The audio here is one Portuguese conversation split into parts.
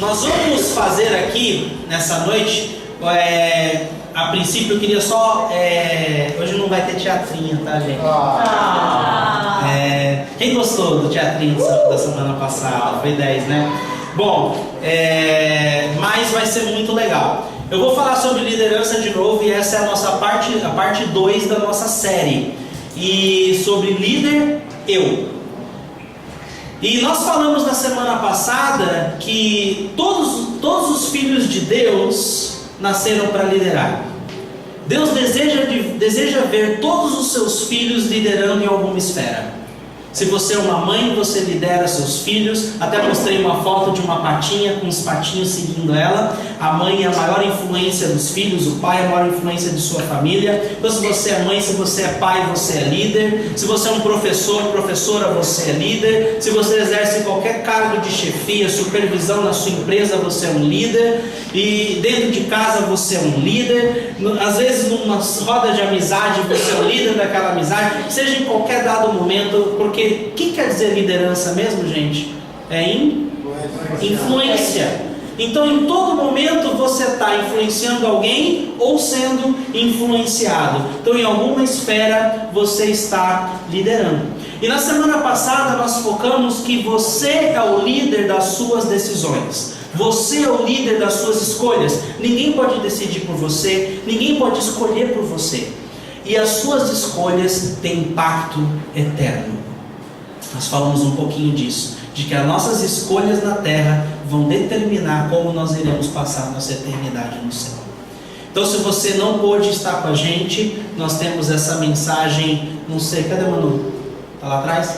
Nós vamos fazer aqui, nessa noite, a princípio eu queria só... hoje não vai ter teatrinho, tá, gente? Quem gostou do teatrinho da semana passada? Foi 10, né? Bom, mas vai ser muito legal. Eu vou falar sobre liderança de novo e essa é a parte 2 da nossa série. E sobre líder, eu. E nós falamos na semana passada que todos os filhos de Deus nasceram para liderar. Deus deseja ver todos os seus filhos liderando em alguma esfera. Se você é uma mãe, você lidera seus filhos. Até mostrei uma foto de uma patinha com os patinhos seguindo ela. A mãe é a maior influência dos filhos, o pai é a maior influência de sua família. Então, se você é mãe, se você é pai, você é líder. Se você é um professor, professora, você é líder. Se você exerce qualquer cargo de chefia, supervisão na sua empresa, você é um líder. E dentro de casa você é um líder. Às vezes numa roda de amizade você é o líder daquela amizade. Seja em qualquer dado momento, porque o que quer dizer liderança mesmo, gente? É influência. Então em todo momento você está influenciando alguém ou sendo influenciado. Então em alguma esfera você está liderando. E na semana passada nós focamos que você é o líder das suas decisões. Você é o líder das suas escolhas. Ninguém pode decidir por você, ninguém pode escolher por você. E as suas escolhas têm impacto eterno. Nós falamos um pouquinho disso, de que as nossas escolhas na terra vão determinar como nós iremos passar nossa eternidade no céu. Então, se você não pôde estar com a gente, nós temos essa mensagem, não sei, cadê o Manu? Está lá atrás?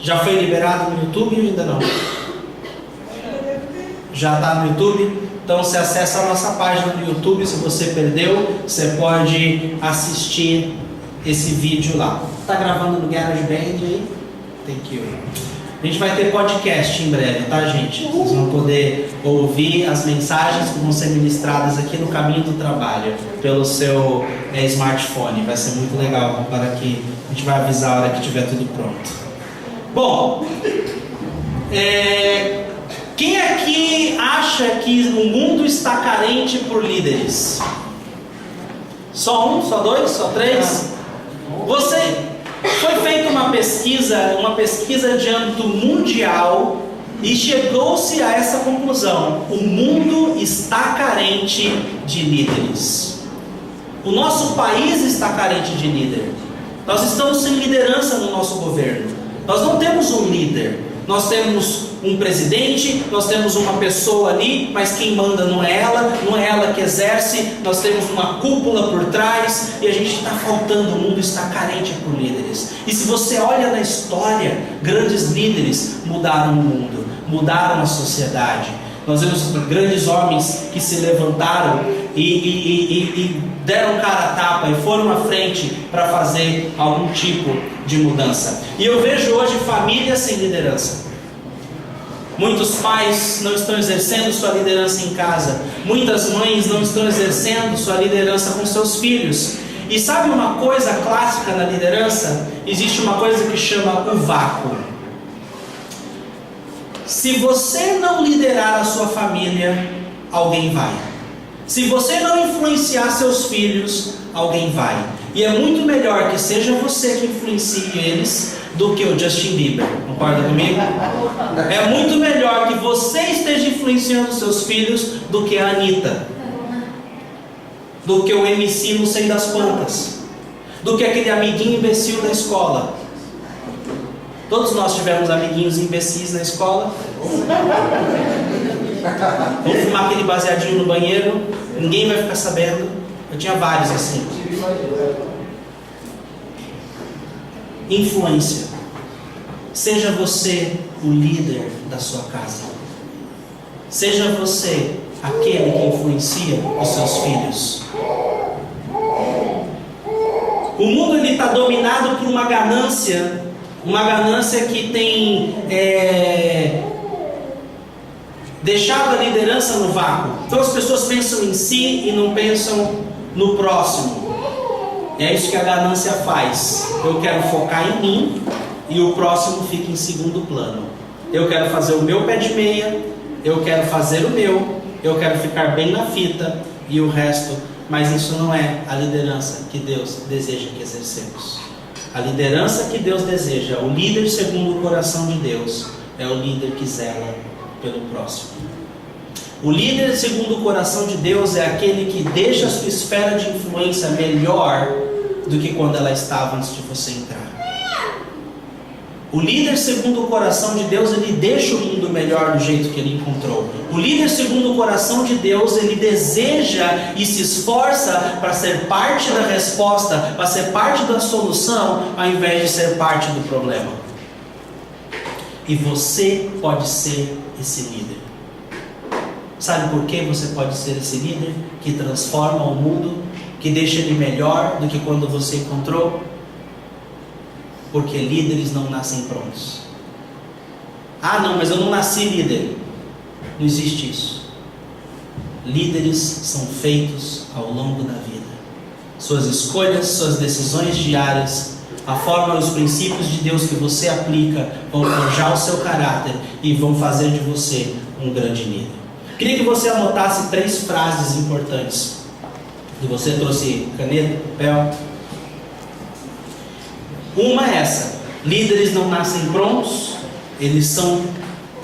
Já foi liberado no YouTube ou ainda não? Já está no YouTube? Então você acessa a nossa página no YouTube. Se você perdeu, você pode assistir esse vídeo lá. Está gravando no GarageBand aí? Thank you. A gente vai ter podcast em breve, tá, gente? Vocês vão poder ouvir as mensagens que vão ser ministradas aqui no caminho do trabalho pelo seu smartphone. Vai ser muito legal, para que a gente vai avisar a hora que tiver tudo pronto. Bom, quem aqui acha que o mundo está carente por líderes? Só um? Só dois? Só três? Foi feita uma pesquisa de âmbito mundial e chegou-se a essa conclusão: o mundo está carente de líderes. O nosso país está carente de líder. Nós estamos sem liderança no nosso governo. Nós não temos um líder. Nós temos um presidente, nós temos uma pessoa ali, mas quem manda não é ela que exerce. Nós temos uma cúpula por trás e a gente está faltando, o mundo está carente por líderes. E se você olha na história, grandes líderes mudaram o mundo, mudaram a sociedade. Nós vemos grandes homens que se levantaram e deram cara a tapa e foram à frente para fazer algum tipo de mudança. E eu vejo hoje famílias sem liderança. Muitos pais não estão exercendo sua liderança em casa. Muitas mães não estão exercendo sua liderança com seus filhos. E sabe uma coisa clássica na liderança? Existe uma coisa que chama o vácuo. Se você não liderar a sua família, alguém vai. Se você não influenciar seus filhos, alguém vai. E é muito melhor que seja você que influencie eles do que o Justin Bieber. Concorda comigo? É muito melhor que você esteja influenciando seus filhos do que a Anitta, do que o MC não sei das quantas, do que aquele amiguinho imbecil da escola. Todos nós tivemos amiguinhos imbecis na escola. Vamos fumar aquele baseadinho no banheiro, ninguém vai ficar sabendo. Eu tinha vários assim. Influência. Seja você o líder da sua casa. Seja você aquele que influencia os seus filhos. O mundo está dominado por uma ganância que tem deixado a liderança no vácuo. Então as pessoas pensam em si e não pensam no próximo. É isso que a ganância faz. Eu quero focar em mim e o próximo fica em segundo plano. Eu quero fazer o meu pé de meia, eu quero fazer o meu, eu quero ficar bem na fita e o resto, mas isso não é a liderança que Deus deseja que exercemos. A liderança que Deus deseja, o líder segundo o coração de Deus, é o líder que zela pelo próximo. O líder segundo o coração de Deus é aquele que deixa a sua esfera de influência melhor do que quando ela estava antes de você entrar. O líder segundo o coração de Deus, ele deixa o mundo melhor do jeito que ele encontrou. O líder segundo o coração de Deus, ele deseja e se esforça para ser parte da resposta, para ser parte da solução, ao invés de ser parte do problema. E você pode ser esse líder. Sabe por que você pode ser esse líder que transforma o mundo, que deixa ele melhor do que quando você encontrou? Porque líderes não nascem prontos. Ah, não, mas eu não nasci líder. Não existe isso. Líderes são feitos ao longo da vida. Suas escolhas, suas decisões diárias, a forma e os princípios de Deus que você aplica vão forjar o seu caráter e vão fazer de você um grande líder. Queria que você anotasse 3 frases importantes. E você trouxe caneta, papel. Uma é essa: líderes não nascem prontos, eles são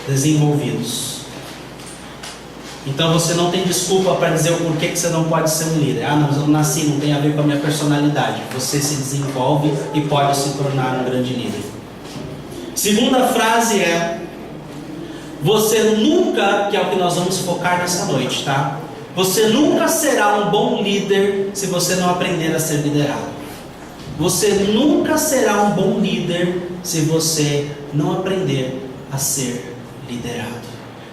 desenvolvidos. Então você não tem desculpa para dizer o porquê que você não pode ser um líder. Ah, não, mas eu não nasci, não tem a ver com a minha personalidade. Você se desenvolve e pode se tornar um grande líder. Segunda frase é: você nunca, que é o que nós vamos focar nessa noite, tá? Você nunca será um bom líder se você não aprender a ser liderado. Você nunca será um bom líder se você não aprender a ser liderado.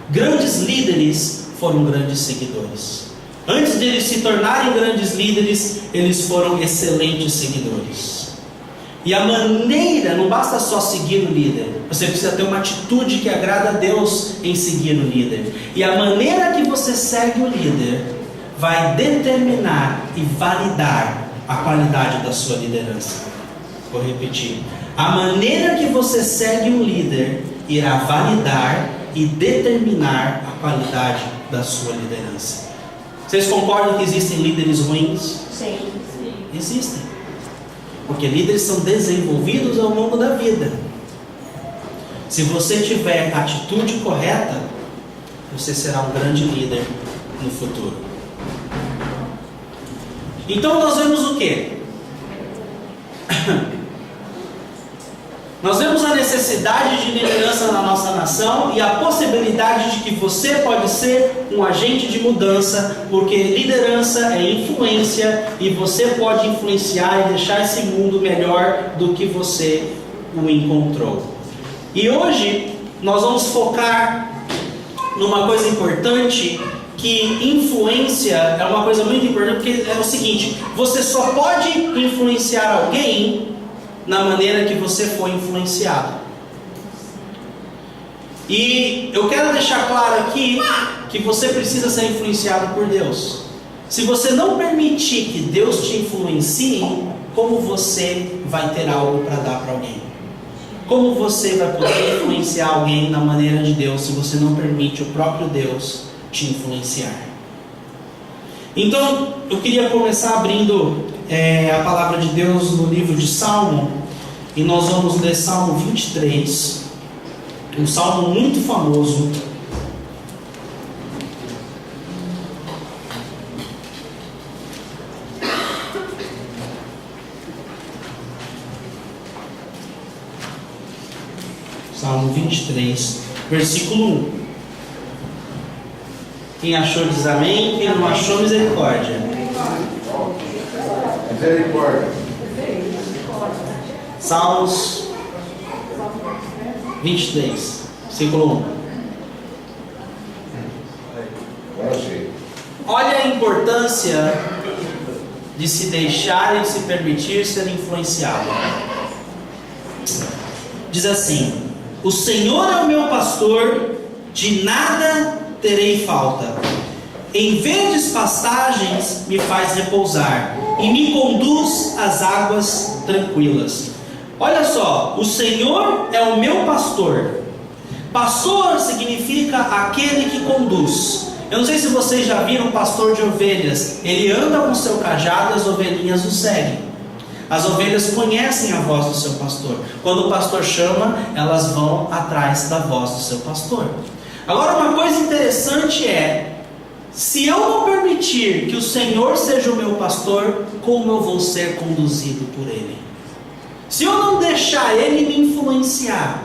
Grandes líderes foram grandes seguidores. Antes de eles se tornarem grandes líderes, eles foram excelentes seguidores. E a maneira, não basta só seguir o líder, você precisa ter uma atitude que agrada a Deus em seguir o líder. E a maneira que você segue o líder vai determinar e validar a qualidade da sua liderança. Vou repetir. A maneira que você segue um líder irá validar e determinar a qualidade da sua liderança. Vocês concordam que existem líderes ruins? Sim. Existem. Porque líderes são desenvolvidos ao longo da vida. Se você tiver a atitude correta, você será um grande líder no futuro. Então nós vemos o quê? Nós vemos a necessidade de liderança na nossa nação e a possibilidade de que você pode ser um agente de mudança, porque liderança é influência e você pode influenciar e deixar esse mundo melhor do que você o encontrou. E hoje nós vamos focar numa coisa importante, que influência é uma coisa muito importante, porque é o seguinte: você só pode influenciar alguém na maneira que você foi influenciado. E eu quero deixar claro aqui que você precisa ser influenciado por Deus. Se você não permitir que Deus te influencie, como você vai ter algo para dar para alguém? Como você vai poder influenciar alguém na maneira de Deus se você não permite o próprio Deus te influenciar? Então eu queria começar abrindo a palavra de Deus no livro de Salmo, e nós vamos ler Salmo 23, um salmo muito famoso. Salmo 23, versículo 1. Quem achou diz amém, quem não achou, misericórdia. Misericórdia. Salmos 23, versículo 1. Olha a importância de se deixar e se permitir ser influenciado. Diz assim: o Senhor é o meu pastor, de nada terei falta. Em verdes pastagens me faz repousar e me conduz às águas tranquilas. Olha só, o Senhor é o meu pastor. Pastor significa aquele que conduz. Eu não sei se vocês já viram um pastor de ovelhas. Ele anda com seu cajado e as ovelhinhas o seguem. As ovelhas conhecem a voz do seu pastor. Quando o pastor chama, elas vão atrás da voz do seu pastor. Agora, uma coisa interessante é: se eu não permitir que o Senhor seja o meu pastor, como eu vou ser conduzido por Ele? Se eu não deixar Ele me influenciar,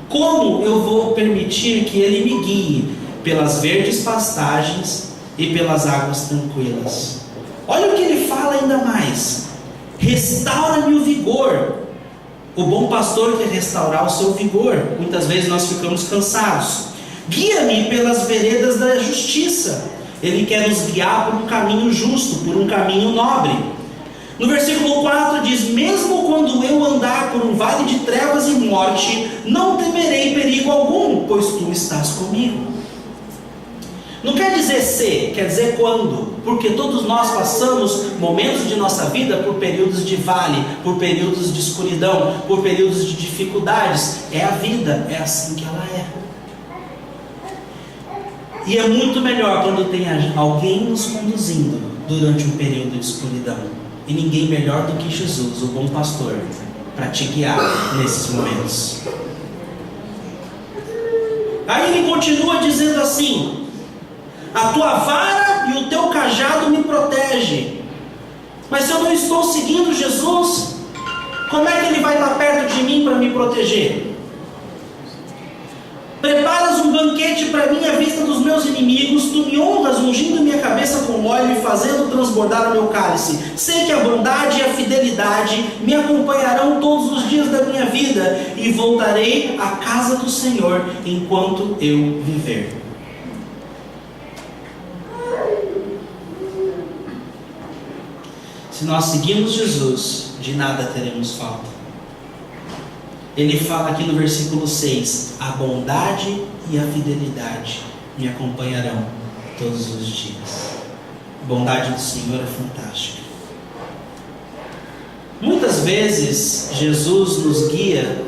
como eu vou permitir que Ele me guie pelas verdes pastagens e pelas águas tranquilas? Olha o que Ele fala ainda mais: restaura-me o vigor. O bom pastor quer restaurar o seu vigor. Muitas vezes nós ficamos cansados. Guia-me pelas veredas da justiça. Ele quer nos guiar por um caminho justo, por um caminho nobre. No versículo 4 diz: mesmo quando eu andar por um vale de trevas e morte, não temerei perigo algum, pois tu estás comigo. Não quer dizer se, quer dizer quando. Porque todos nós passamos momentos de nossa vida por períodos de vale, por períodos de escuridão, por períodos de dificuldades. É a vida, é assim que ela é. E é muito melhor quando tem alguém nos conduzindo durante um período de escuridão. E ninguém melhor do que Jesus, o bom pastor, para te guiar nesses momentos. Aí ele continua dizendo assim: a tua vara e o teu cajado me protegem. Mas se eu não estou seguindo Jesus, como é que Ele vai estar perto de mim para me proteger? Preparas um banquete para mim à vista dos meus inimigos. Tu me honras ungindo minha cabeça com óleo e fazendo transbordar o meu cálice. Sei que a bondade e a fidelidade me acompanharão todos os dias da minha vida, e voltarei à casa do Senhor enquanto eu viver. Se nós seguirmos Jesus, de nada teremos falta. Ele fala aqui no versículo 6: a bondade e a fidelidade me acompanharão todos os dias. A bondade do Senhor é fantástica. Muitas vezes Jesus nos guia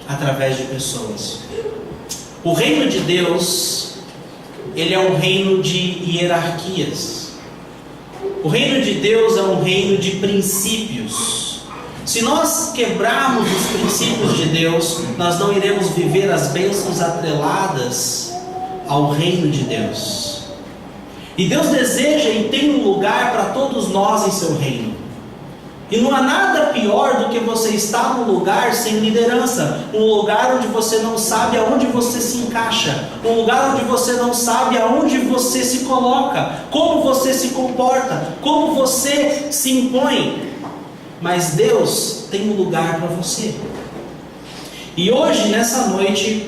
através de pessoas. O reino de Deus, ele é um reino de hierarquias. O reino de Deus é um reino de princípios. Se nós quebrarmos os princípios de Deus, nós não iremos viver as bênçãos atreladas ao reino de Deus. E Deus deseja e tem um lugar para todos nós em seu reino. E não há nada pior do que você estar num lugar sem liderança, um lugar onde você não sabe aonde você se encaixa, um lugar onde você não sabe aonde você se coloca, como você se comporta, como você se impõe. Mas Deus tem um lugar para você. E hoje, nessa noite,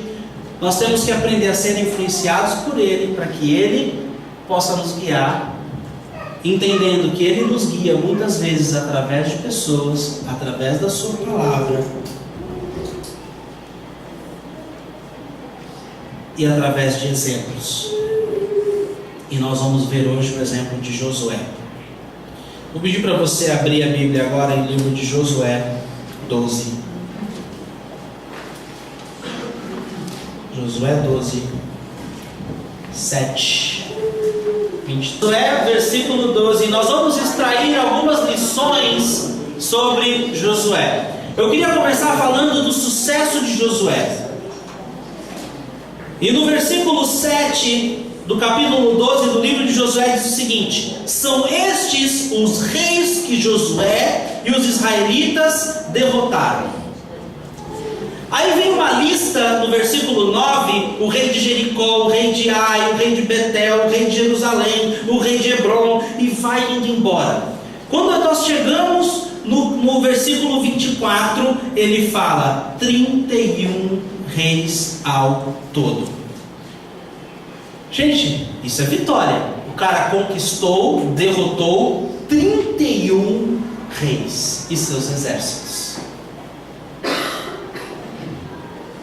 nós temos que aprender a ser influenciados por Ele, para que Ele possa nos guiar, entendendo que Ele nos guia muitas vezes através de pessoas, através da sua palavra e através de exemplos. E nós vamos ver hoje o exemplo de Josué. Vou pedir para você abrir a Bíblia agora em livro de Josué 12. Josué 12, 7, 20. Josué, versículo 12. Nós vamos extrair algumas lições sobre Josué. Eu queria começar falando do sucesso de Josué. E no versículo 7 do capítulo 12 do livro de Josué diz o seguinte: são estes os reis que Josué e os israelitas derrotaram. Aí vem uma lista no versículo 9: o rei de Jericó, o rei de Ai, o rei de Betel, o rei de Jerusalém, o rei de Hebron, e vai indo embora. Quando nós chegamos no versículo 24, ele fala 31 reis ao todo. Gente, isso é vitória. O cara conquistou, derrotou 31 reis e seus exércitos.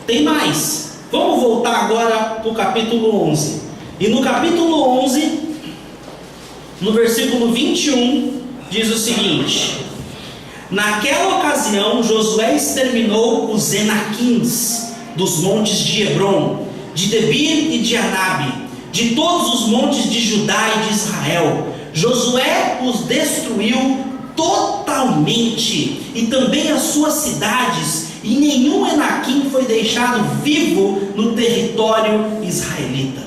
Tem mais. Vamos voltar agora para o capítulo 11. E no capítulo 11, no versículo 21, diz o seguinte: naquela ocasião Josué exterminou os Enaquins dos montes de Hebron, de Debir e de Anabe, de todos os montes de Judá e de Israel. Josué os destruiu totalmente, e também as suas cidades, e nenhum Enaquim foi deixado vivo no território israelita.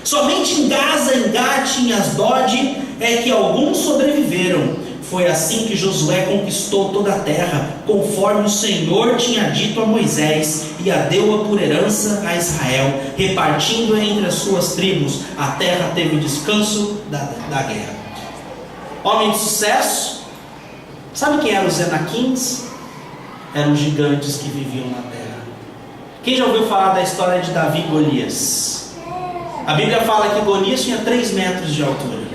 Somente em Gaza, em Gate e em Asdod é que alguns sobreviveram. Foi assim que Josué conquistou toda a terra, conforme o Senhor tinha dito a Moisés, e a deu por herança a Israel, repartindo entre as suas tribos. A terra teve descanso da guerra. Homem de sucesso. Sabe quem eram os Enaquins? Eram gigantes que viviam na terra. Quem já ouviu falar da história de Davi e Golias? A Bíblia fala que Golias tinha 3 metros de altura.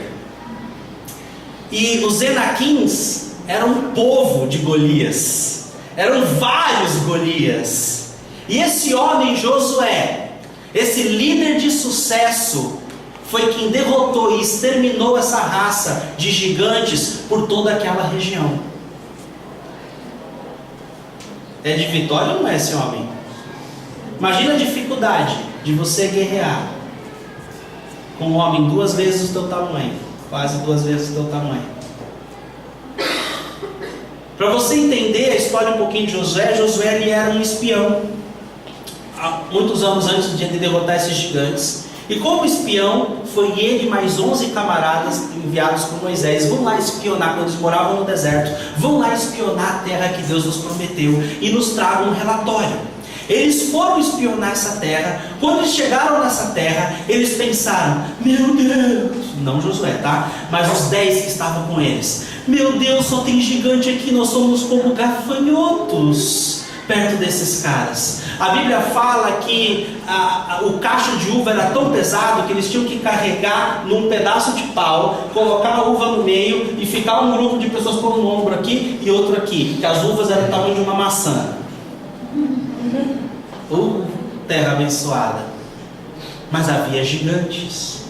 E os Enaquins eram um povo de Golias. Eram vários Golias. E esse homem Josué, esse líder de sucesso, foi quem derrotou e exterminou essa raça de gigantes por toda aquela região. É de vitória ou não é esse homem? Imagina a dificuldade de você guerrear com um homem 2 vezes o teu tamanho, quase 2 vezes o teu tamanho. Para você entender a história um pouquinho de Josué, Josué ele era um espião, há muitos anos antes de derrotar esses gigantes. E como espião, foi ele mais 11 camaradas enviados por Moisés. Vão lá espionar, quando eles moravam no deserto, vão lá espionar a terra que Deus nos prometeu e nos tragam um relatório. Eles foram espionar essa terra. Quando eles chegaram nessa terra, eles pensaram: meu Deus, não Josué, tá? Mas os 10 que estavam com eles: meu Deus, só tem gigante aqui, nós somos como gafanhotos perto desses caras. A Bíblia fala que o cacho de uva era tão pesado que eles tinham que carregar num pedaço de pau, colocar a uva no meio e ficar um grupo de pessoas pondo um ombro aqui e outro aqui, que as uvas eram do tamanho de uma maçã. Terra abençoada. Mas havia gigantes.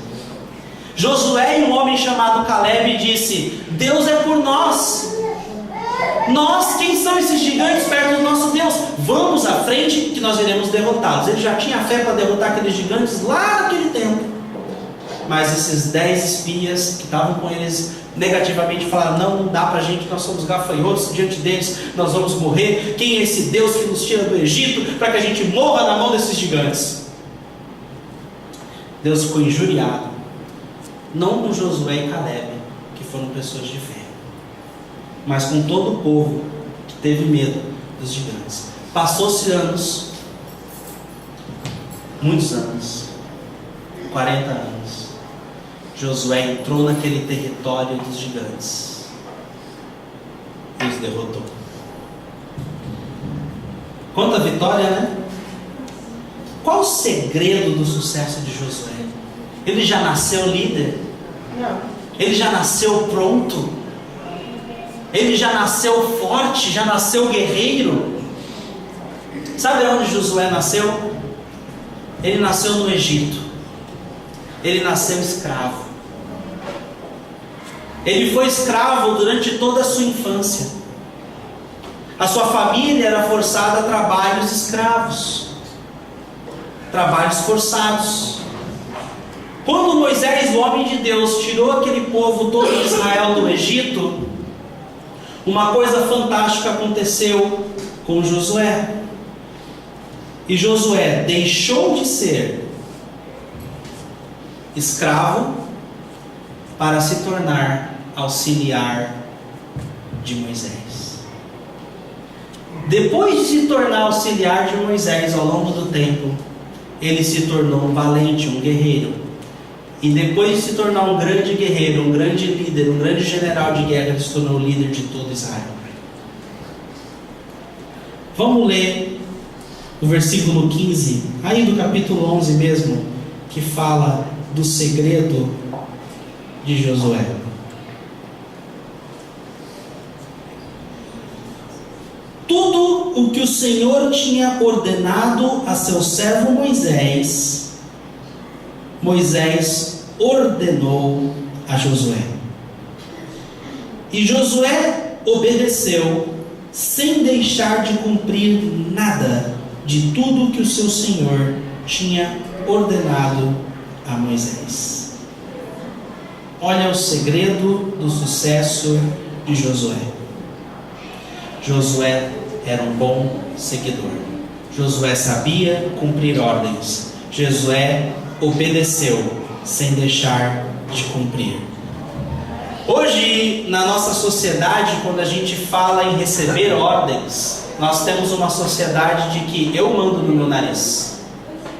Josué e um homem chamado Caleb disse: Deus é por nós. Nós, quem são esses gigantes perto do nosso Deus? Vamos à frente que nós iremos derrotá-los. Ele já tinha fé para derrotar aqueles gigantes lá naquele tempo. Mas esses 10 espias que estavam com eles negativamente falaram: não dá para a gente, nós somos gafanhotos diante deles, nós vamos morrer. Quem é esse Deus que nos tira do Egito para que a gente morra na mão desses gigantes? Deus ficou injuriado, não com Josué e Caleb, que foram pessoas de fé, mas com todo o povo que teve medo dos gigantes. Passou-se anos, muitos anos, 40 anos. Josué entrou naquele território dos gigantes e os derrotou. Quanta vitória, né? Qual o segredo do sucesso de Josué? Ele já nasceu líder? Não. Ele já nasceu pronto? Ele já nasceu forte? Já nasceu guerreiro? Sabe onde Josué nasceu? Ele nasceu no Egito. Ele nasceu escravo. Ele foi escravo durante toda a sua infância. A sua família era forçada a trabalhos escravos, trabalhos forçados. Quando Moisés, o homem de Deus, tirou aquele povo todo de Israel do Egito, uma coisa fantástica aconteceu com Josué. E Josué deixou de ser escravo para se tornar auxiliar de Moisés. Depois de se tornar auxiliar de Moisés ao longo do tempo, ele se tornou um valente, um guerreiro. E depois de se tornar um grande guerreiro, um grande líder, um grande general de guerra, ele se tornou o líder de todo Israel. Vamos ler o versículo 15, aí do capítulo 11 mesmo, que fala do segredo de Josué. Tudo o que o Senhor tinha ordenado a seu servo Moisés, Moisés ordenou a Josué. E Josué obedeceu, sem deixar de cumprir nada de tudo que o seu Senhor tinha ordenado a Moisés. Olha o segredo do sucesso de Josué. Josué era um bom seguidor. Josué sabia cumprir ordens. Josué obedeceu sem deixar de cumprir. Hoje, na nossa sociedade, quando a gente fala em receber ordens, nós temos uma sociedade de que eu mando no meu nariz.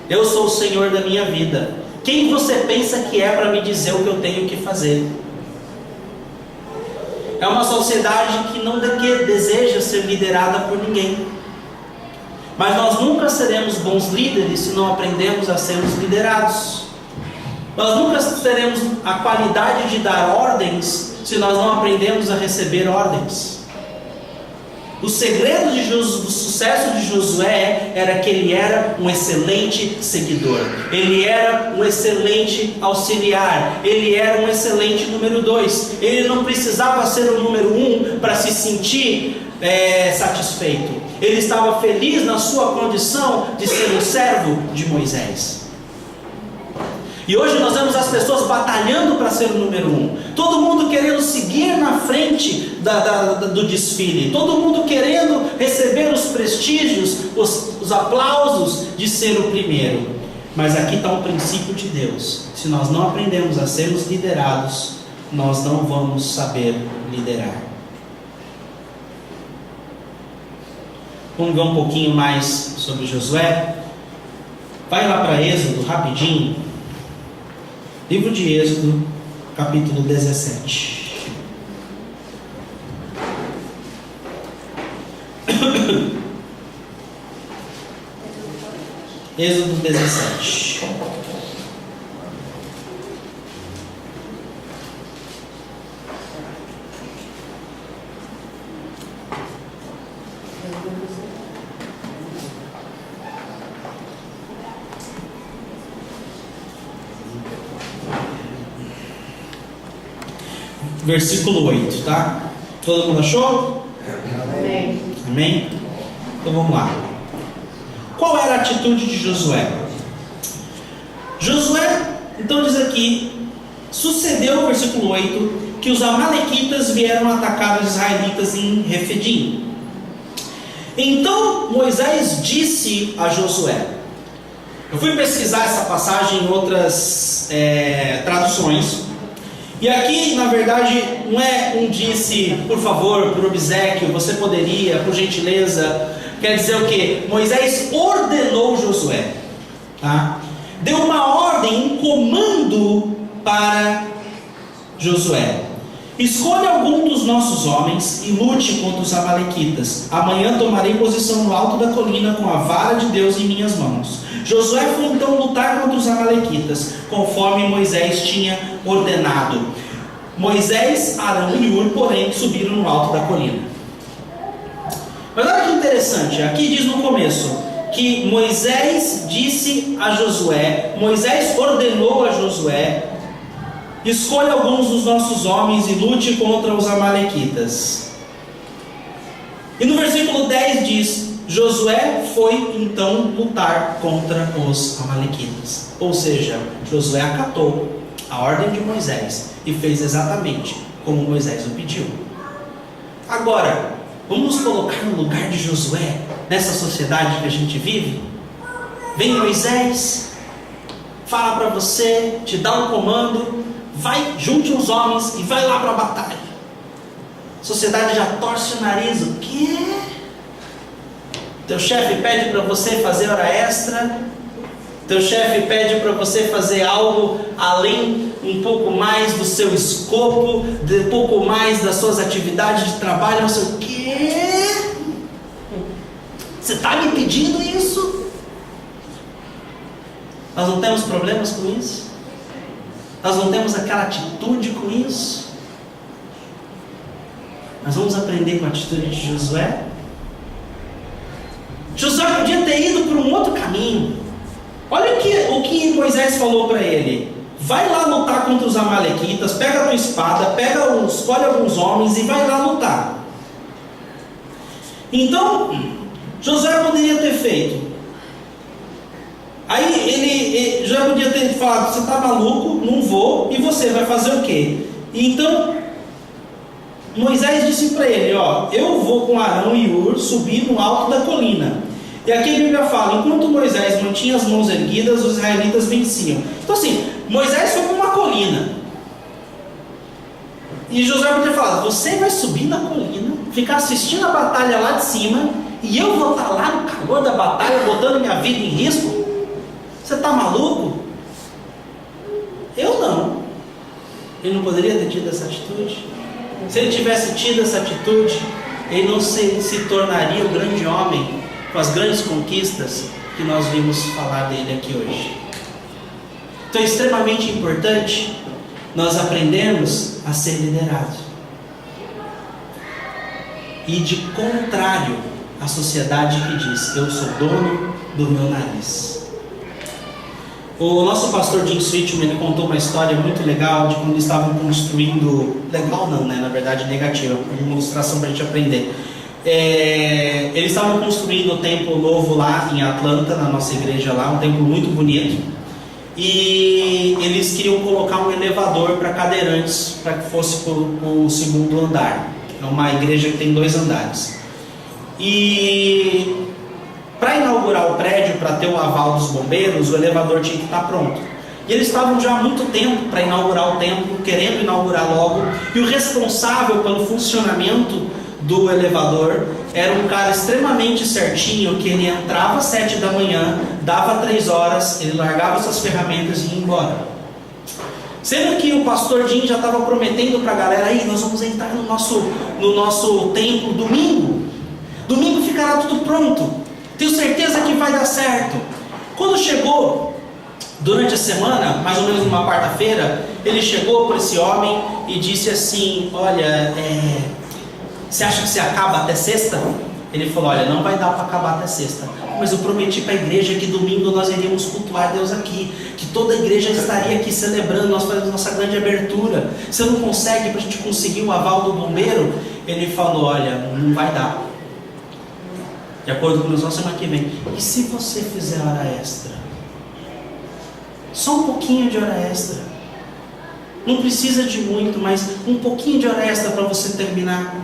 Eu sou o Senhor da minha vida. Quem você pensa que é para me dizer o que eu tenho que fazer? É uma sociedade que não deseja ser liderada por ninguém. Mas nós nunca seremos bons líderes se não aprendemos a sermos liderados. Nós nunca teremos a qualidade de dar ordens se nós não aprendemos a receber ordens. O segredo do sucesso de Josué era que ele era um excelente seguidor. Ele era um excelente auxiliar. Ele era um excelente número 2. Ele não precisava ser o número 1 para se sentir satisfeito. Ele estava feliz na sua condição de ser um servo de Moisés. E hoje nós vemos as pessoas batalhando para ser o número 1. Todo mundo querendo seguir na frente do desfile. Todo mundo querendo receber os prestígios, os aplausos de ser o primeiro. Mas aqui está o princípio de Deus. Se nós não aprendemos a sermos liderados, nós não vamos saber liderar. Vamos ver um pouquinho mais sobre Josué. Vai lá para Êxodo rapidinho. Livro de Êxodo, capítulo 17. Êxodo 17. Versículo 8, tá? Todo mundo achou? Amém. Amém? Então vamos lá. Qual era a atitude de Josué? Josué, então diz aqui, sucedeu, versículo 8, que os amalequitas vieram atacar os israelitas em Refidim. Então Moisés disse a Josué. Eu fui pesquisar essa passagem em outras traduções. E aqui, na verdade, não é um disse, por favor, por obséquio, você poderia, por gentileza. Quer dizer o quê? Moisés ordenou Josué, tá? Deu uma ordem, um comando para Josué. Escolha algum dos nossos homens e lute contra os amalequitas. Amanhã tomarei posição no alto da colina com a vara de Deus em minhas mãos. Josué foi então lutar contra os amalequitas, conforme Moisés tinha ordenado. Moisés, Arão e Hur, porém, subiram no alto da colina. Mas olha que interessante, aqui diz no começo que Moisés disse a Josué, Moisés ordenou a Josué: escolha alguns dos nossos homens e lute contra os amalequitas. E no versículo 10 diz: Josué foi então lutar contra os amalequitas. Ou seja, Josué acatou a ordem de Moisés e fez exatamente como Moisés o pediu. Agora, vamos nos colocar no lugar de Josué, nessa sociedade que a gente vive. Vem Moisés, fala para você, te dá um comando, vai, junte os homens e vai lá para a batalha. A sociedade já torce o nariz. O quê? Teu chefe pede para você fazer hora extra. Teu chefe pede para você fazer algo além, um pouco mais do seu escopo, um pouco mais das suas atividades de trabalho. Não sei o quê? Você está me pedindo isso? Nós não temos problemas com isso? Nós não temos aquela atitude com isso? Nós vamos aprender com a atitude de Josué? Josué podia ter ido por um outro caminho. Olha o que Moisés falou para ele: vai lá lutar contra os amalequitas, pega a tua espada, escolhe alguns homens e vai lá lutar. Então Josué poderia ter feito: Aí ele já podia ter falado: você está maluco, não vou, e você vai fazer o quê? E então Moisés disse para ele: ó, eu vou com Arão e Hur subir no alto da colina. E aqui a Bíblia fala: enquanto Moisés mantinha as mãos erguidas, os israelitas venciam. Então assim, Moisés foi para uma colina, e Josué podia falar: você vai subir na colina, ficar assistindo a batalha lá de cima, e eu vou estar lá no calor da batalha, botando minha vida em risco? Você está maluco? Eu não. Ele não poderia ter tido essa atitude? Se ele tivesse tido essa atitude, ele não se tornaria o grande homem com as grandes conquistas que nós vimos falar dele aqui hoje. Então é extremamente importante nós aprendermos a ser liderados. E de contrário à sociedade que diz: eu sou dono do meu nariz. O nosso pastor Jim Switchman, ele contou uma história muito legal de quando eles estavam construindo, legal não, né? Na verdade negativa, uma ilustração para a gente aprender. Eles estavam construindo o templo novo lá em Atlanta, na nossa igreja lá, um templo muito bonito, e eles queriam colocar um elevador para cadeirantes, para que fosse para o segundo andar. É uma igreja que tem 2 andares, e para inaugurar o prédio, para ter o aval dos bombeiros, o elevador tinha que estar pronto. E eles estavam já há muito tempo para inaugurar o templo, querendo inaugurar logo. E o responsável pelo funcionamento do elevador era um cara extremamente certinho, que ele entrava às 7 da manhã, dava 3 horas, ele largava suas ferramentas e ia embora. Sendo que o pastor Jim já estava prometendo para a galera: aí nós vamos entrar no nosso templo domingo. Domingo ficará tudo pronto. Tenho certeza que vai dar certo. Quando chegou, durante a semana, mais ou menos numa quarta-feira, ele chegou para esse homem e disse assim: olha, você acha que você acaba até sexta? Ele falou: olha, não vai dar para acabar até sexta, mas eu prometi para a igreja que domingo nós iríamos cultuar Deus aqui, que toda a igreja estaria aqui celebrando, nós fazemos nossa grande abertura. Você não consegue, para a gente conseguir o aval do bombeiro? Ele falou: olha, não vai dar. De acordo com a semana que vem. E se você fizer hora extra? Só um pouquinho de hora extra. Não precisa de muito, mas um pouquinho de hora extra para você terminar.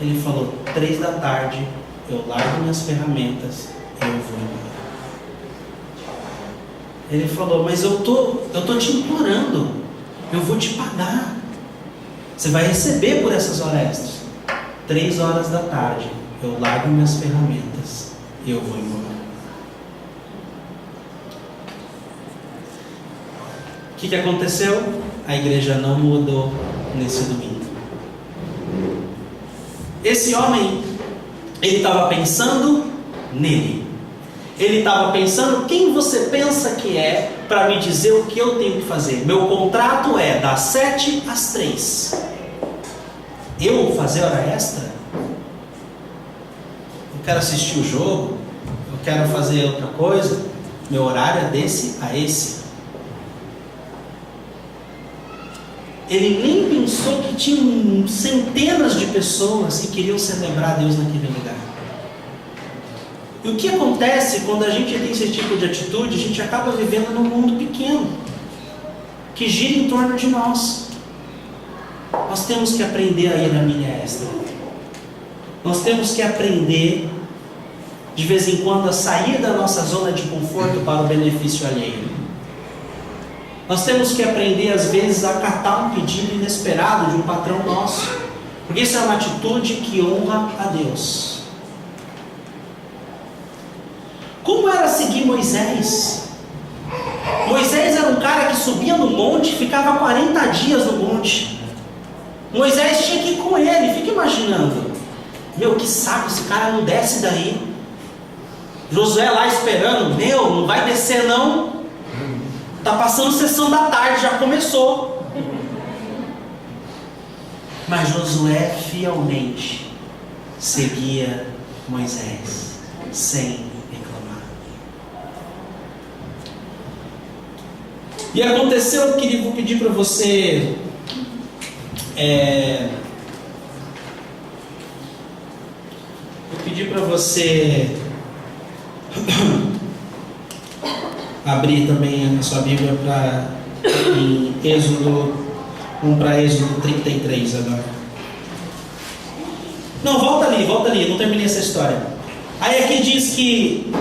Ele falou: 3 da tarde, eu largo minhas ferramentas, eu vou embora. Ele falou: mas eu tô te implorando, eu vou te pagar. Você vai receber por essas horas extras. 3 horas da tarde, eu largo minhas ferramentas e eu vou embora. O que aconteceu? A igreja não mudou nesse domingo. Esse homem, ele estava pensando nele. Ele estava pensando: quem você pensa que é para me dizer o que eu tenho que fazer? Meu contrato é das 7 às 3. Eu vou fazer hora extra? Eu quero assistir o jogo, eu quero fazer outra coisa, meu horário é desse a esse. Ele nem pensou que tinham centenas de pessoas que queriam celebrar Deus naquele lugar. E o que acontece quando a gente tem esse tipo de atitude? A gente acaba vivendo num mundo pequeno, que gira em torno de nós. Nós temos que aprender a ir na milha extra. Nós temos que aprender, de vez em quando, a sair da nossa zona de conforto para o benefício alheio. Nós temos que aprender, às vezes, a acatar um pedido inesperado de um patrão nosso, porque isso é uma atitude que honra a Deus. Como era seguir Moisés? Moisés era um cara que subia no monte, ficava 40 dias no monte. Moisés tinha que ir com ele. Fica imaginando: meu, que saco, esse cara não desce daí. Josué lá esperando: meu, não vai descer não. Está passando sessão da tarde, já começou. Mas Josué fielmente seguia Moisés, sem reclamar. E aconteceu que eu vou pedir para você abrir também a sua Bíblia em Êxodo, vamos para Êxodo 33 agora. Não, volta ali, eu não terminei essa história. Aí aqui diz que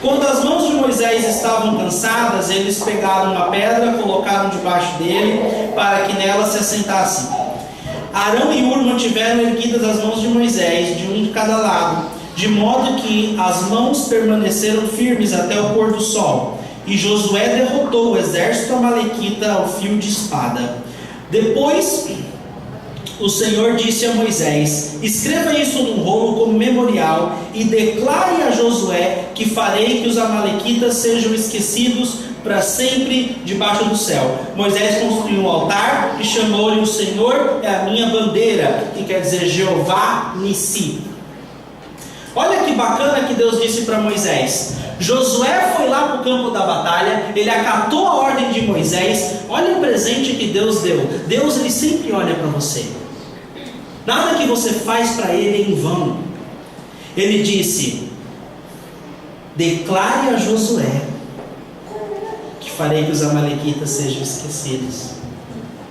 quando as mãos de Moisés estavam cansadas, eles pegaram uma pedra, colocaram debaixo dele, para que nela se assentasse. Arão e Hur mantiveram erguidas as mãos de Moisés, de um de cada lado, de modo que as mãos permaneceram firmes até o pôr do sol. E Josué derrotou o exército amalequita ao fio de espada. Depois o Senhor disse a Moisés: escreva isso num rolo como memorial e declare a Josué que farei que os amalequitas sejam esquecidos para sempre debaixo do céu. Moisés construiu um altar e chamou-lhe: o Senhor é a minha bandeira, que quer dizer Jeová Nissi. Olha que bacana que Deus disse para Moisés. Josué foi lá para o campo da batalha, ele acatou a ordem de Moisés. Olha o presente que Deus deu. Deus, ele sempre olha para você. Nada que você faz para ele é em vão. Ele disse: declare a Josué que farei que os amalequitas sejam esquecidos.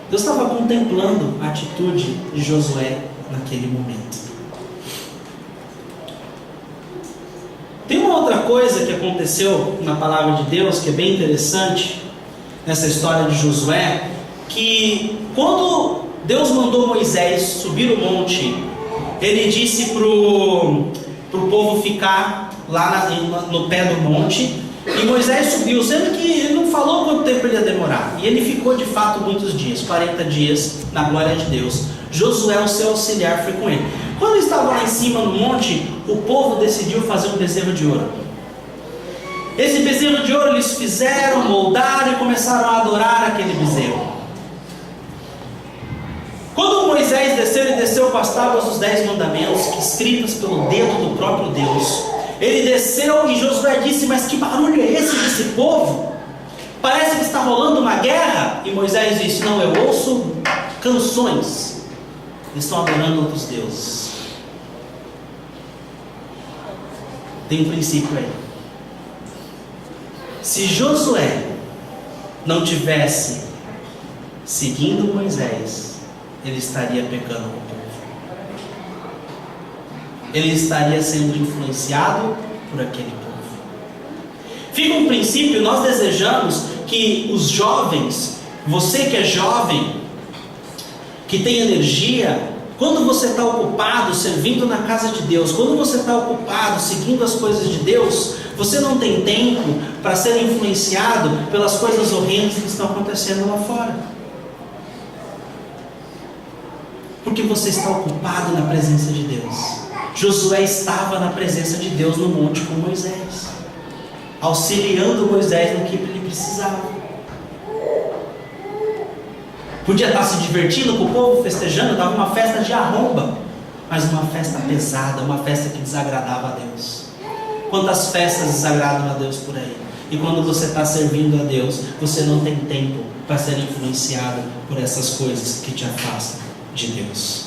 Deus estava contemplando a atitude de Josué naquele momento. Tem uma outra coisa que aconteceu na palavra de Deus que é bem interessante nessa história de Josué, que quando Deus mandou Moisés subir o monte, ele disse para o povo ficar lá no pé do monte, e Moisés subiu, sendo que ele não falou quanto tempo ele ia demorar, e ele ficou de fato muitos dias, 40 dias na glória de Deus. Josué, o seu auxiliar, foi com ele. Quando ele estava lá em cima no monte, o povo decidiu fazer um bezerro de ouro. Esse bezerro de ouro eles fizeram, moldaram e começaram a adorar aquele bezerro. Quando Moisés desceu, ele desceu com as tábuas dos 10 mandamentos, escritas pelo dedo do próprio Deus. Ele desceu e Josué disse: mas que barulho é esse desse povo? Parece que está rolando uma guerra. E Moisés disse: não, eu ouço canções. Eles estão adorando outros deuses. Tem um princípio aí. Se Josué não tivesse seguindo Moisés, ele estaria pecando com o povo. Ele estaria sendo influenciado por aquele povo. Fica um princípio, nós desejamos que os jovens, você que é jovem, que tem energia, quando você está ocupado servindo na casa de Deus, quando você está ocupado seguindo as coisas de Deus, você não tem tempo para ser influenciado pelas coisas horrendas que estão acontecendo lá fora. Porque você está ocupado na presença de Deus. Josué estava na presença de Deus no monte com Moisés, auxiliando Moisés no que ele precisava. Podia estar se divertindo com o povo, festejando, estava uma festa de arromba, mas uma festa pesada, uma festa que desagradava a Deus. Quantas festas desagradam a Deus por aí? E quando você está servindo a Deus, você não tem tempo para ser influenciado por essas coisas que te afastam de Deus.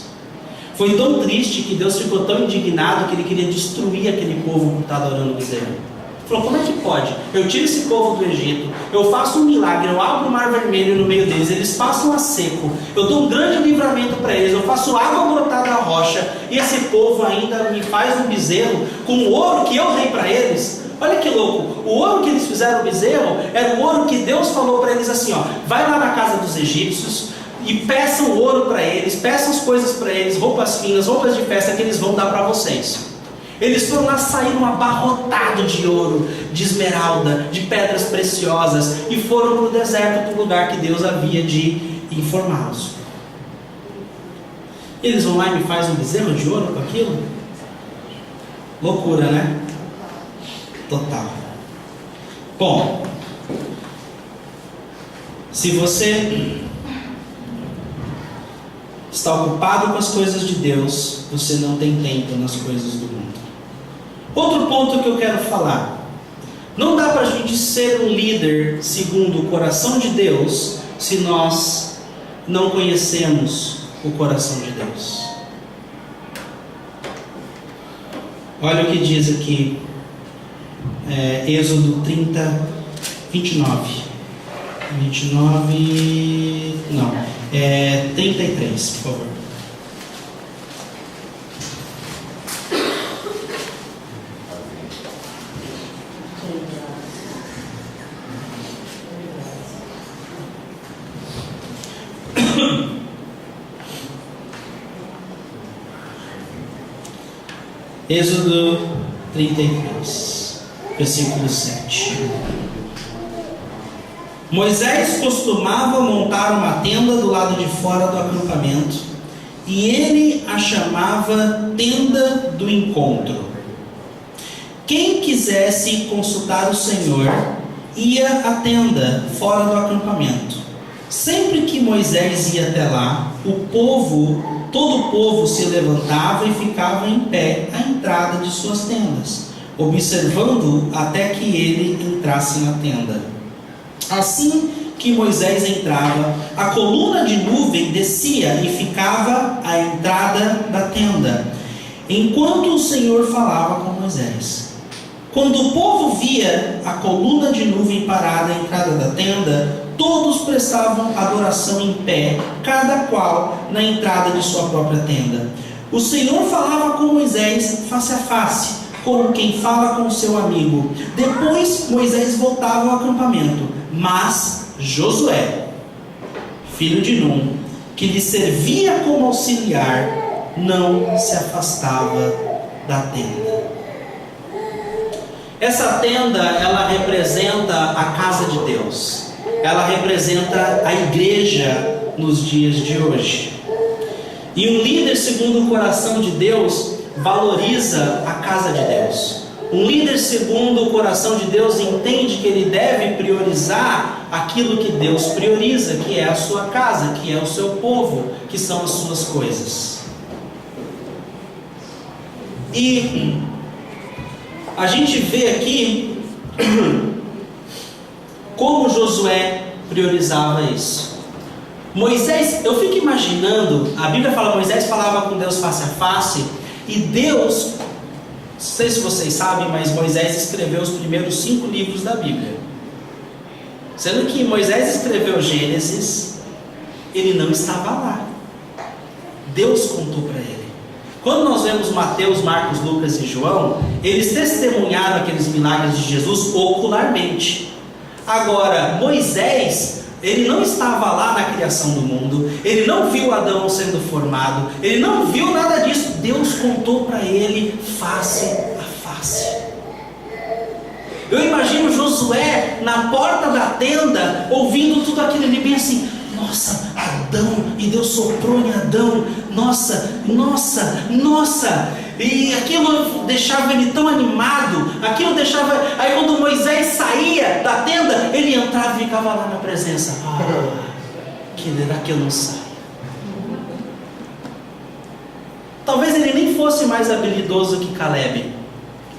Foi tão triste que Deus ficou tão indignado que ele queria destruir aquele povo que está adorando o bezerro. Falou: como é que pode? Eu tiro esse povo do Egito, eu faço um milagre, eu abro o mar vermelho no meio deles, eles passam a seco, eu dou um grande livramento para eles, eu faço água brotar da rocha, e esse povo ainda me faz um bezerro com o ouro que eu dei para eles. Olha que louco, o ouro que eles fizeram o bezerro era o ouro que Deus falou para eles assim: ó, vai lá na casa dos egípcios e peçam ouro para eles, peçam as coisas para eles, roupas finas, roupas de festa que eles vão dar para vocês. Eles foram lá, saíram abarrotados de ouro, de esmeralda, de pedras preciosas, e foram para o deserto, para o lugar que Deus havia de informá-los. Eles vão lá e me fazem um bezerro de ouro com aquilo? Loucura, né? Total. Bom, se você está ocupado com as coisas de Deus, você não tem tempo nas coisas do mundo. Outro ponto que eu quero falar: não dá para a gente ser um líder segundo o coração de Deus se nós não conhecemos o coração de Deus. Olha o que diz aqui Êxodo 30, 29. 33, por favor. Êxodo 33, versículo 7. Moisés costumava montar uma tenda do lado de fora do acampamento, e ele a chamava Tenda do Encontro. Quem quisesse consultar o Senhor, ia à tenda fora do acampamento. Sempre que Moisés ia até lá, todo o povo se levantava e ficava em pé à entrada de suas tendas, observando-o até que ele entrasse na tenda. Assim que Moisés entrava, a coluna de nuvem descia e ficava à entrada da tenda, enquanto o Senhor falava com Moisés. Quando o povo via a coluna de nuvem parada à entrada da tenda, todos prestavam adoração em pé, cada qual na entrada de sua própria tenda. O Senhor falava com Moisés face a face, como quem fala com seu amigo. Depois Moisés voltava ao acampamento, mas Josué, filho de Num, que lhe servia como auxiliar, não se afastava da tenda. Essa tenda, ela representa a casa de Deus. Ela representa a igreja nos dias de hoje. E um líder segundo o coração de Deus valoriza a casa de Deus. Um líder segundo o coração de Deus entende que ele deve priorizar aquilo que Deus prioriza, que é a sua casa, que é o seu povo, que são as suas coisas. E a gente vê aqui como Josué priorizava isso. Moisés, eu fico imaginando, a Bíblia fala, Moisés falava com Deus face a face, e Deus, não sei se vocês sabem, mas Moisés escreveu os primeiros 5 livros da Bíblia. Sendo que Moisés escreveu Gênesis, ele não estava lá. Deus contou para ele. Quando nós vemos Mateus, Marcos, Lucas e João, eles testemunharam aqueles milagres de Jesus ocularmente. Agora, Moisés, ele não estava lá na criação do mundo, ele não viu Adão sendo formado, ele não viu nada disso. Deus contou para ele face a face. Eu imagino Josué na porta da tenda, ouvindo tudo aquilo ali, bem assim: nossa, Adão, e Deus soprou em Adão, nossa, e aquilo deixava ele tão animado, aquilo deixava, aí quando Moisés saía da tenda, ele entrava e ficava lá na presença. Que daqui eu não saio. Talvez ele nem fosse mais habilidoso que Caleb,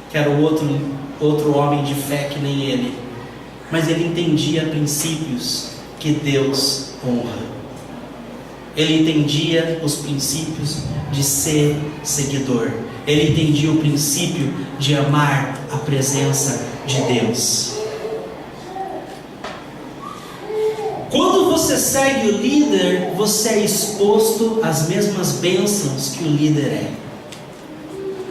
que era o outro homem de fé que nem ele, mas ele entendia princípios que Deus honra. Ele entendia os princípios de ser seguidor. Ele entendia o princípio de amar a presença de Deus. Quando você segue o líder, você é exposto às mesmas bênçãos que o líder é.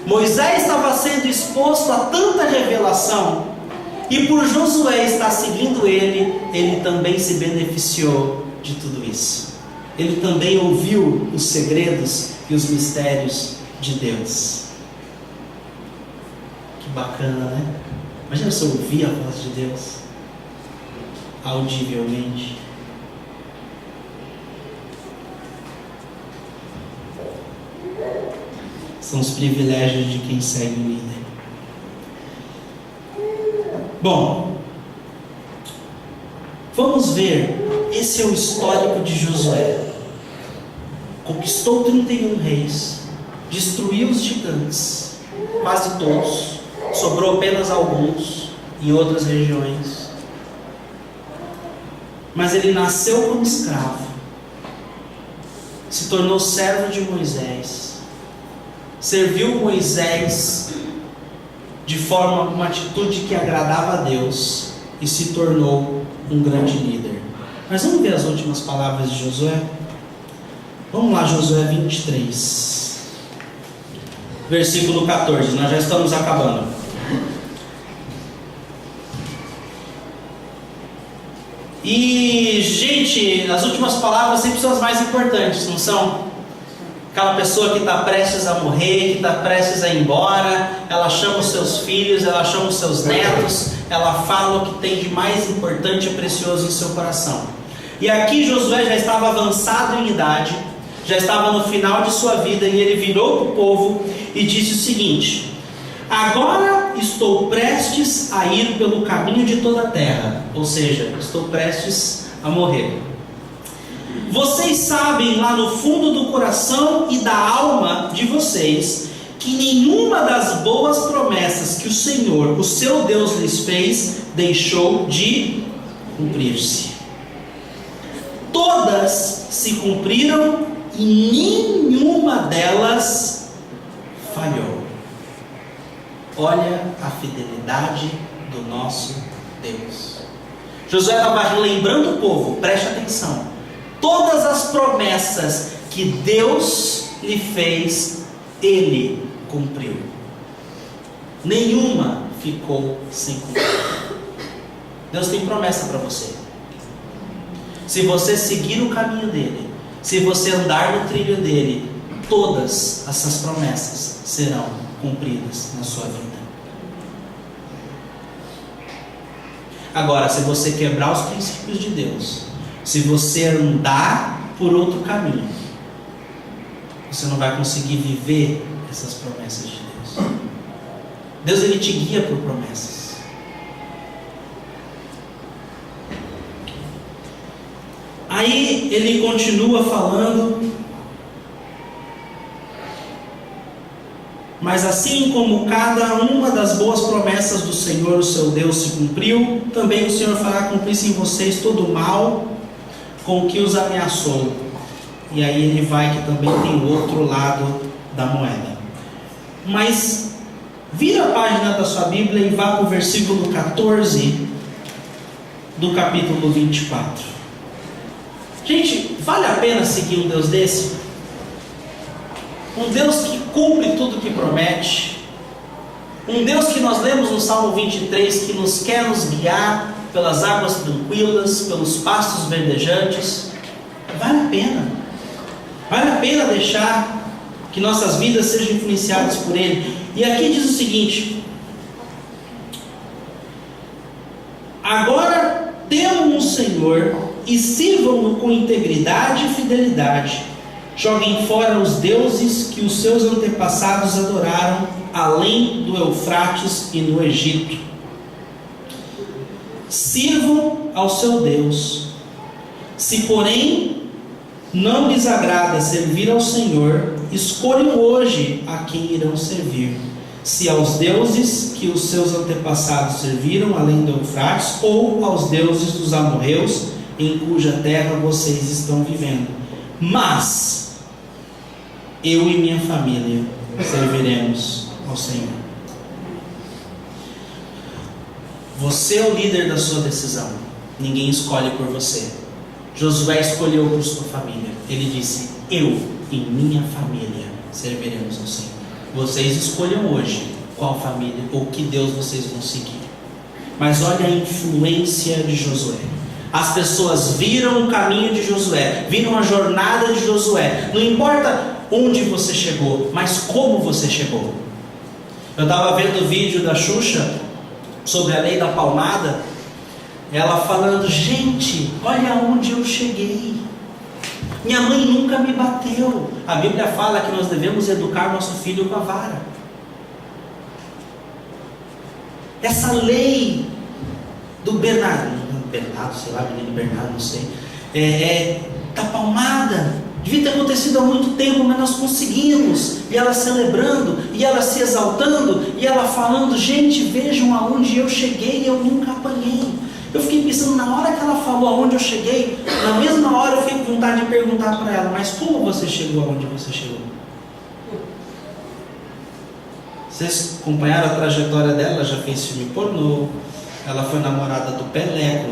Moisés estava sendo exposto a tanta revelação, e por Josué estar seguindo ele também se beneficiou de tudo isso. Ele também ouviu os segredos e os mistérios de Deus. Que bacana, né? Imagina se eu ouvir a voz de Deus audivelmente. São os privilégios de quem segue o líder. Bom, vamos ver. Esse é o histórico de Josué. Conquistou 31 reis, destruiu os gigantes, quase todos, sobrou apenas alguns em outras regiões. Mas ele nasceu como escravo, se tornou servo de Moisés, serviu Moisés de forma, uma atitude que agradava a Deus e se tornou um grande líder. Mas vamos ver as últimas palavras de Josué? Vamos lá, Josué 23, versículo 14, nós já estamos acabando. E, gente, as últimas palavras sempre são as mais importantes, não são? Aquela pessoa que está prestes a morrer, que está prestes a ir embora, ela chama os seus filhos, ela chama os seus netos, ela fala o que tem de mais importante e precioso em seu coração. E aqui Josué já estava avançado em idade, já estava no final de sua vida, e ele virou para o povo e disse o seguinte: agora estou prestes a ir pelo caminho de toda a terra, ou seja, estou prestes a morrer. Vocês sabem lá no fundo do coração e da alma de vocês que nenhuma das boas promessas que o Senhor, o seu Deus, lhes fez deixou de cumprir-se. Todas se cumpriram e nenhuma delas falhou. Olha a fidelidade do nosso Deus. Josué estava lembrando o povo, preste atenção. Todas as promessas que Deus lhe fez, Ele cumpriu. Nenhuma ficou sem cumprir. Deus tem promessa para você. Se você seguir o caminho dele, se você andar no trilho dele, todas essas promessas serão cumpridas na sua vida. Agora, se você quebrar os princípios de Deus, se você andar por outro caminho, você não vai conseguir viver essas promessas de Deus. Deus, ele te guia por promessas. Aí ele continua falando: mas assim como cada uma das boas promessas do Senhor, o seu Deus, se cumpriu, também o Senhor fará cumprir-se em vocês todo o mal com que os ameaçou. E aí ele vai, que também tem o outro lado da moeda. Mas vira a página da sua Bíblia e vá para o versículo 14 do capítulo 24. Gente, vale a pena seguir um Deus desse? Um Deus que cumpre tudo que promete. Um Deus que nós lemos no Salmo 23, que nos quer nos guiar pelas águas tranquilas, pelos pastos verdejantes. Vale a pena. Vale a pena deixar que nossas vidas sejam influenciadas por Ele. E aqui diz o seguinte: agora temam o Senhor e sirvam-no com integridade e fidelidade. Joguem fora os deuses que os seus antepassados adoraram além do Eufrates e no Egito. Sirvam ao seu Deus. Se, porém, não lhes agrada servir ao Senhor, escolham hoje a quem irão servir: se aos deuses que os seus antepassados serviram além do Eufrates, ou aos deuses dos amorreus em cuja terra vocês estão vivendo. Mas eu e minha família serviremos ao Senhor. Você é o líder da sua decisão. Ninguém escolhe por você. Josué escolheu por sua família. Ele disse: eu e minha família serviremos ao Senhor. Vocês escolham hoje qual família ou que Deus vocês vão seguir. Mas olha a influência de Josué. As pessoas viram o caminho de Josué, viram a jornada de Josué. Não importa onde você chegou, mas como você chegou. Eu estava vendo o vídeo da Xuxa sobre a lei da palmada. Ela falando: gente, olha onde eu cheguei. Minha mãe nunca me bateu. A Bíblia fala que nós devemos educar nosso filho com a vara. Essa lei do Bernardo, sei lá, menino Bernardo, não sei, da palmada, devia ter acontecido há muito tempo, mas nós conseguimos. E ela celebrando, e ela se exaltando, e ela falando: gente, vejam aonde eu cheguei, eu nunca apanhei. Eu fiquei pensando, na hora que ela falou aonde eu cheguei, na mesma hora eu fiquei com vontade de perguntar para ela: mas como você chegou aonde você chegou? Vocês acompanharam a trajetória dela? Ela já fez filme pornô, ela foi namorada do Pelé,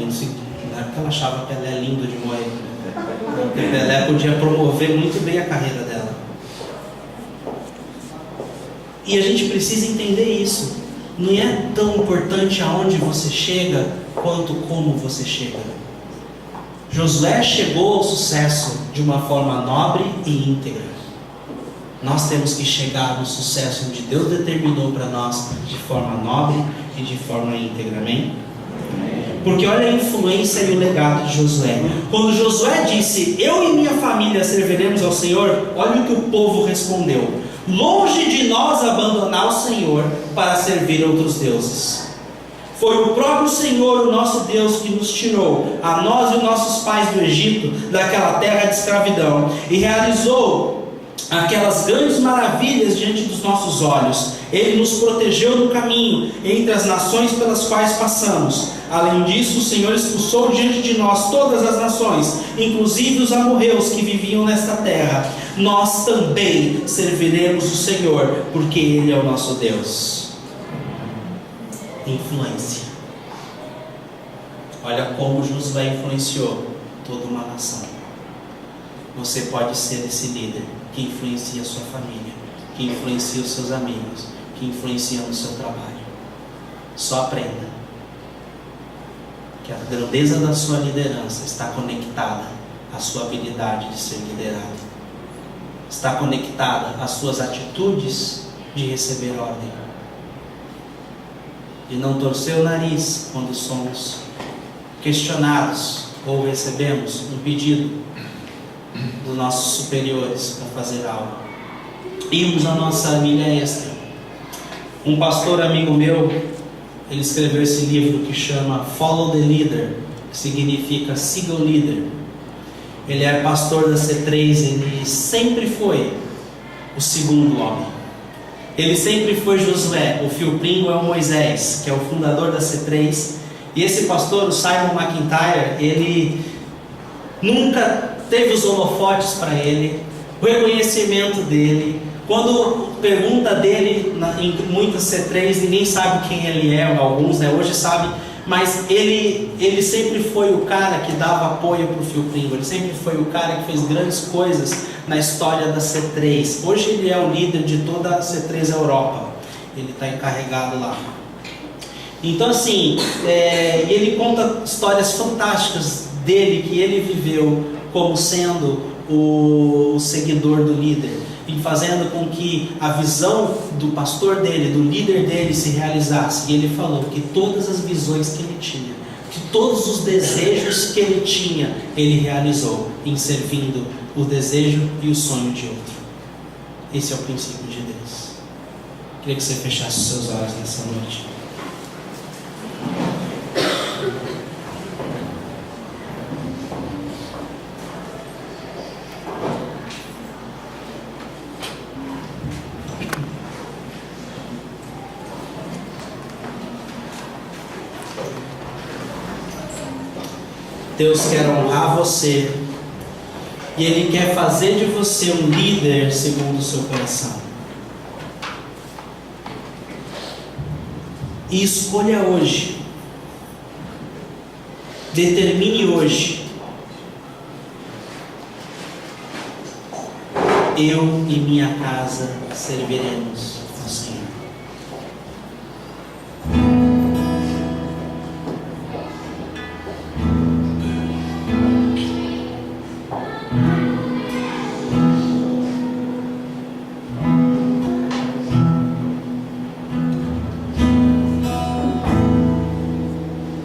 na época ela achava Pelé lindo de morrer. Porque Pelé podia promover muito bem a carreira dela. E a gente precisa entender isso. Não é tão importante aonde você chega, quanto como você chega. Josué chegou ao sucesso de uma forma nobre e íntegra. Nós temos que chegar no sucesso onde Deus determinou para nós, de forma nobre e de forma íntegra. Amém? Porque olha a influência e o legado de Josué. Quando Josué disse: eu e minha família serviremos ao Senhor, olha o que o povo respondeu: longe de nós abandonar o Senhor para servir outros deuses. Foi o próprio Senhor, o nosso Deus, que nos tirou, a nós e os nossos pais do Egito, daquela terra de escravidão, e realizou aquelas grandes maravilhas diante dos nossos olhos. Ele nos protegeu no caminho entre as nações pelas quais passamos. Além disso, o Senhor expulsou diante de nós todas as nações, inclusive os amorreus que viviam nesta terra. Nós também serviremos o Senhor, porque Ele é o nosso Deus. Influência. Olha como Josué influenciou toda uma nação. Você pode ser esse líder que influencia a sua família, que influencia os seus amigos, que influencia no seu trabalho. Só aprenda que a grandeza da sua liderança está conectada à sua habilidade de ser liderado. Está conectada às suas atitudes de receber ordem. De não torcer o nariz quando somos questionados ou recebemos um pedido dos nossos superiores para fazer algo. Irmos à nossa milha extra. Um pastor amigo meu, ele escreveu esse livro que chama Follow the Leader, que significa siga o líder. Ele é pastor da C3, ele sempre foi o segundo homem. Ele sempre foi Josué, o fio primo é o Moisés, que é o fundador da C3. E esse pastor, o Simon McIntyre, ele nunca teve os holofotes para ele, o reconhecimento dele. Quando pergunta dele em muitas C3, ninguém sabe quem ele é, alguns, né, hoje sabem, mas ele sempre foi o cara que dava apoio para o fio primo, ele sempre foi o cara que fez grandes coisas na história da C3. Hoje ele é o líder de toda a C3 Europa, ele está encarregado lá. Então assim, ele conta histórias fantásticas dele, que ele viveu como sendo o seguidor do líder, e fazendo com que a visão do pastor dele, do líder dele se realizasse. E ele falou que todas as visões que ele tinha, que todos os desejos que ele tinha, ele realizou em servindo o desejo e o sonho de outro. Esse é o princípio de Deus. Queria que você fechasse os seus olhos nessa noite. Deus quer honrar você, e Ele quer fazer de você um líder segundo o seu coração. E escolha hoje, determine hoje: eu e minha casa serviremos ao Senhor.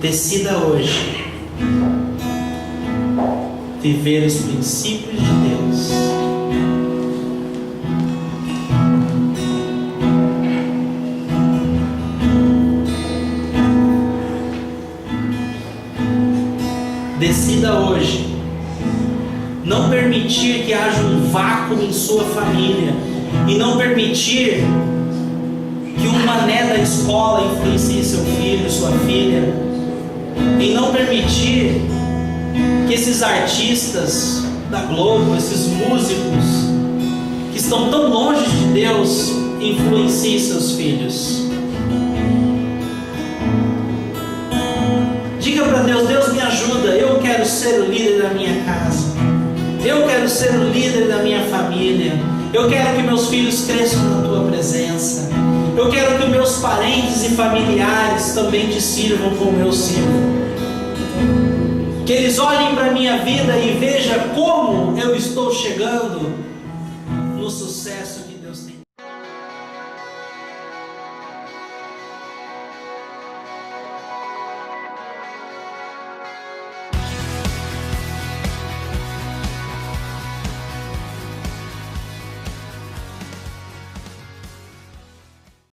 Decida hoje viver os princípios de Deus. Decida hoje não permitir que haja um vácuo em sua família, e não permitir que um mané da escola influencie seu filho, sua filha, e não permitir que esses artistas da Globo, esses músicos que estão tão longe de Deus, influencie seus filhos. Diga para Deus: Deus, me ajuda, eu quero ser o líder da minha casa, eu quero ser o líder da minha família, eu quero que meus filhos cresçam na tua presença, eu quero que meus parentes e familiares também te sirvam como eu sirvo, que eles olhem para a minha vida e vejam como eu estou chegando no sucesso que